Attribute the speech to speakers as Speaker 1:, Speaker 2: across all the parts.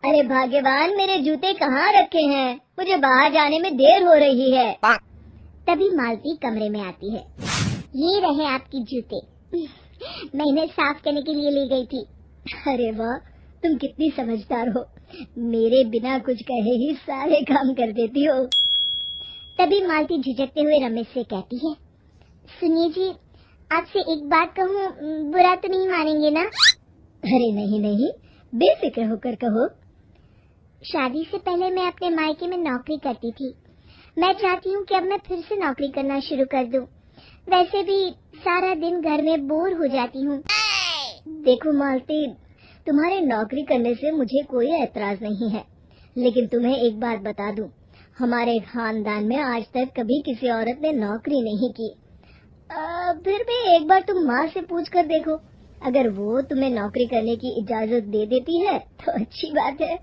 Speaker 1: अरे भाग्यवान, मेरे जूते कहाँ रखे हैं? मुझे बाहर जाने में देर हो रही है। तभी मालती कमरे में आती है। ये रहे आपकी जूते। मैं इन्हें साफ करने के लिए ले गई थी। अरे वाह, तुम कितनी समझदार हो। मेरे बिना कुछ कहे ही सारे काम कर देती हो। तभी मालती झिझकते हुए रमेश से कहती है, सुनिए जी, आपसे एक बात कहूँ, बुरा तो नहीं मानेंगे ना? अरे नहीं नहीं, बेफिक्र होकर कहो। शादी से पहले मैं अपने मायके में नौकरी करती थी। मैं चाहती हूँ कि अब मैं फिर से नौकरी करना शुरू कर दूँ। वैसे भी सारा दिन घर में बोर हो जाती हूँ। देखो मालती, तुम्हारे नौकरी करने से मुझे कोई ऐतराज नहीं है, लेकिन तुम्हें एक बात बता दूं, हमारे खानदान में आज तक कभी किसी औरत ने नौकरी नहीं की। फिर भी एक बार तुम माँ से पूछ कर देखो, अगर वो तुम्हें नौकरी करने की इजाजत दे देती है तो अच्छी बात है।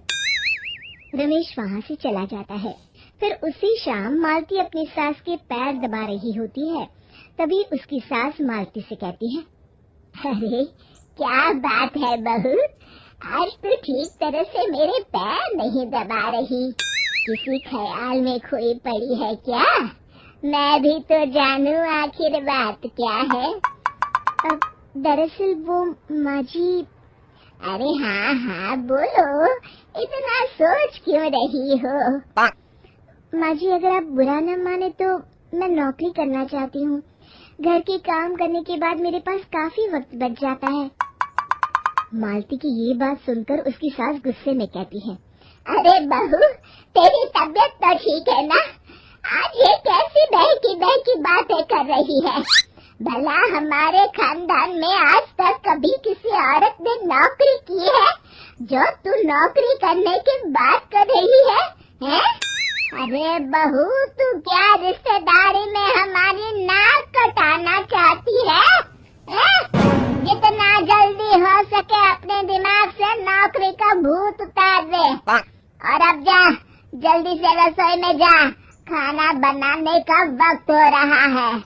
Speaker 1: रमेश वहाँ से चला जाता है। फिर उसी शाम मालती अपनी सास के पैर दबा रही होती है। तभी उसकी सास मालती से कहती है, अरे क्या बात है बहू, आज तो ठीक तरह से मेरे पैर नहीं दबा रही। किसी ख्याल में खोई पड़ी है क्या? मैं भी तो जानूं आखिर बात क्या है। दरअसल वो माँ जी। अरे हाँ हाँ बोलो, इतना सोच क्यों रही हो? माँ जी, अगर आप बुरा न माने तो मैं नौकरी करना चाहती हूँ। घर के काम करने के बाद मेरे पास काफी वक्त बच जाता है। मालती की ये बात सुनकर उसकी सास गुस्से में कहती है, अरे बहू, तेरी तबीयत तो ठीक है ना? आज ये कैसी बहकी बातें कर रही है? भला हमारे खानदान में आज तक कभी किसी औरत ने नौकरी की है जो तू नौकरी करने की बात कर रही है, हैं? अरे बहू, तू क्या रिश्तेदारी में हमारी नाक कटाना चाहती है? जितना जल्दी हो सके अपने दिमाग से नौकरी का भूत उतार दे, और अब जा, जल्दी से रसोई में जा, खाना बनाने का वक्त हो रहा है।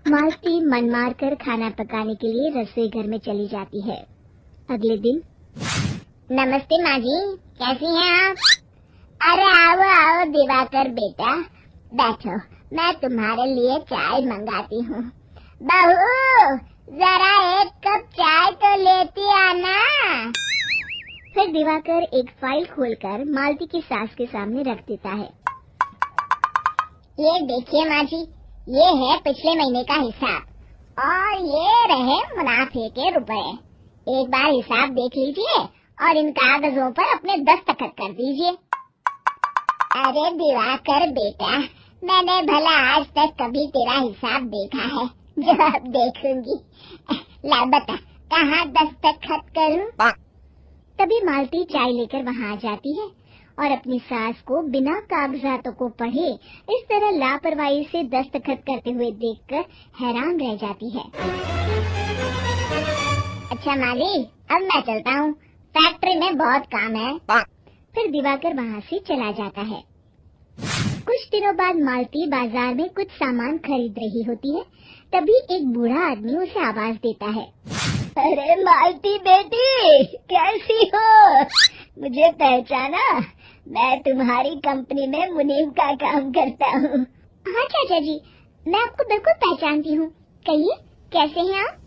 Speaker 1: मालती मन मार कर खाना पकाने के लिए रसोई घर में चली जाती है। अगले दिन, नमस्ते माँ जी, कैसी हैं आप? अरे आओ आओ दिवाकर बेटा, बैठो, मैं तुम्हारे लिए चाय मंगाती हूँ। बहू, जरा एक कप चाय तो लेती आना। फिर दिवाकर एक फाइल खोलकर मालती की सास के सामने रख देता है। ये देखिए माँ जी, ये है पिछले महीने का हिसाब और ये रहे मुनाफे के रुपए। एक बार हिसाब देख लीजिए और इन कागजों पर अपने दस्तखत कर दीजिए। अरे दिवाकर बेटा, मैंने भला आज तक कभी तेरा हिसाब देखा है जो अब देखूंगी? ला बता, कहाँ दस्तखत करूं? तभी मालती चाय लेकर वहाँ आ जाती है और अपनी सास को बिना कागजातों को पढ़े इस तरह लापरवाही से दस्तखत करते हुए देखकर हैरान रह जाती है। अच्छा माली, अब मैं चलता हूँ, फैक्ट्री में बहुत काम है। फिर दिवाकर वहाँ से चला जाता है। कुछ दिनों बाद मालती बाजार में कुछ सामान खरीद रही होती है। तभी एक बूढ़ा आदमी उसे आवाज देता है, अरे मालती बेटी, कैसी हो? मुझे पहचाना? मैं तुम्हारी कंपनी में मुनीम का काम करता हूँ। हाँ चाचा जी, मैं आपको बिल्कुल पहचानती हूँ। कहिए, कैसे हैं आप?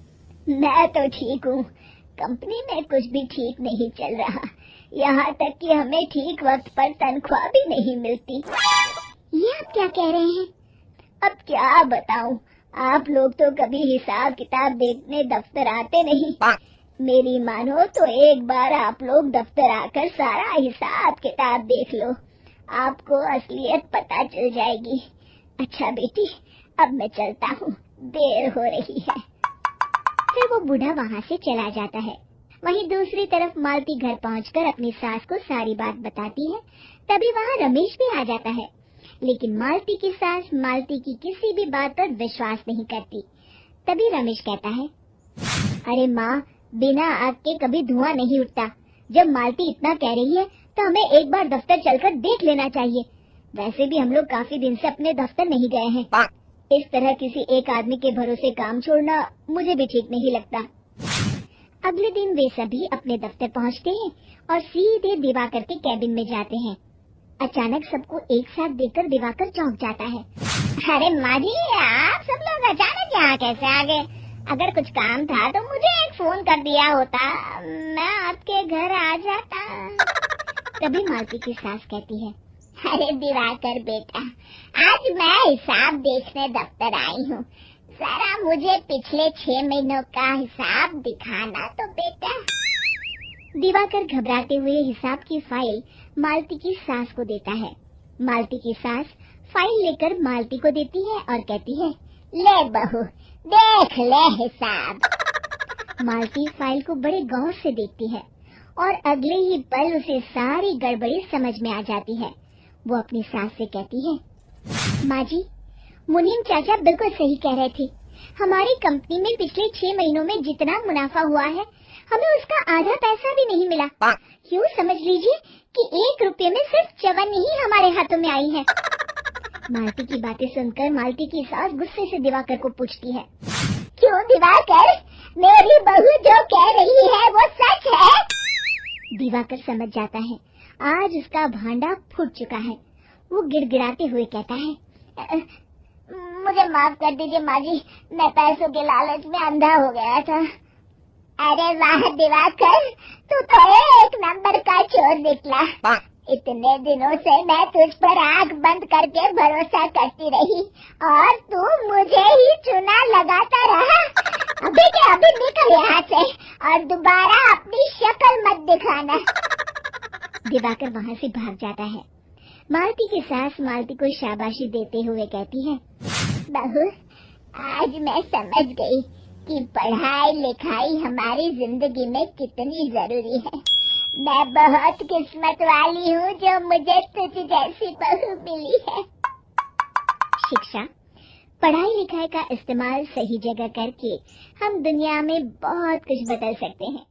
Speaker 1: मैं तो ठीक हूँ। कंपनी में कुछ भी ठीक नहीं चल रहा, यहाँ तक कि हमें ठीक वक्त पर तनख्वाह भी नहीं मिलती। ये आप क्या कह रहे हैं? अब क्या बताऊँ, आप लोग तो कभी हिसाब किताब देखने दफ्तर आते नहीं। मेरी मानो तो एक बार आप लोग दफ्तर आकर सारा हिसाब किताब देख लो, आपको असलियत पता चल जाएगी। अच्छा बेटी, अब मैं चलता हूँ, देर हो रही है। फिर वो बूढ़ा वहाँ से चला जाता है। वहीं दूसरी तरफ मालती घर पहुँचकर अपनी सास को सारी बात बताती है। तभी वहाँ रमेश भी आ जाता है, लेकिन मालती की सास मालती की किसी भी बात पर विश्वास नहीं करती। तभी रमेश कहता है, अरे माँ, बिना आग के कभी धुआं नहीं उठता। जब मालती इतना कह रही है तो हमें एक बार दफ्तर चलकर देख लेना चाहिए। वैसे भी हम लोग काफी दिन से अपने दफ्तर नहीं गए हैं। इस तरह किसी एक आदमी के भरोसे काम छोड़ना मुझे भी ठीक नहीं लगता। अगले दिन वे सभी अपने दफ्तर पहुंचते हैं और सीधे दिवाकर के कैबिन में जाते हैं। अचानक सबको एक साथ देखकर दिवाकर चौंक जाता है। अरे माँ जी, आप सब लोग अचानक यहाँ कैसे आ गए? अगर कुछ काम था तो मुझे एक फोन कर दिया होता, मैं आपके घर आ जाता। तभी मालती की सास कहती है, अरे दिवाकर बेटा, आज मैं हिसाब देखने दफ्तर आई हूँ, जरा मुझे पिछले 6 महीनों का हिसाब दिखाना तो बेटा। दिवाकर घबराते हुए हिसाब की फाइल मालती की सास को देता है। मालती की सास फाइल लेकर मालती को देती है और कहती है, ले बहू, देख ले हिसाब। मालती फाइल को बड़े गौर से देखती है और अगले ही पल उसे सारी गड़बड़ी समझ में आ जाती है। वो अपनी सास से कहती है, माँ जी, मुनीम चाचा बिल्कुल सही कह रहे थे। हमारी कंपनी में पिछले 6 महीनों में जितना मुनाफा हुआ है, हमें उसका आधा पैसा भी नहीं मिला। यूँ समझ लीजिए कि 1 रुपये में सिर्फ चवन्नी ही हमारे हाथों में आई है। मालती की बातें सुनकर मालती की सास गुस्से से दिवाकर को पूछती है, क्यों दिवाकर, मेरी बहू जो कह रही है वो सच है? दिवाकर समझ जाता है आज उसका भांडा फूट चुका है। वो गिड़गिड़ाते हुए कहता है, मुझे माफ कर दीजिए माँ जी, मैं पैसों के लालच में अंधा हो गया था। अरे वाह दिवाकर, तू तो एक नंबर का चोर निकला। इतने दिनों से मैं तुझ पर आंख बंद करके भरोसा करती रही और तू मुझे ही चुना लगाता रहा। अभी के अभी निकल यहाँ से और दोबारा अपनी शक्ल मत दिखाना। दिवाकर वहाँ से भाग जाता है। मालती की सास मालती को शाबाशी देते हुए कहती है, बहू, आज मैं समझ गई कि पढ़ाई लिखाई हमारी जिंदगी में कितनी जरूरी है। मैं बहुत किस्मत वाली हूँ जो मुझे तुझ जैसी बहू मिली है। शिक्षा, पढ़ाई लिखाई का इस्तेमाल सही जगह करके हम दुनिया में बहुत कुछ बदल सकते हैं।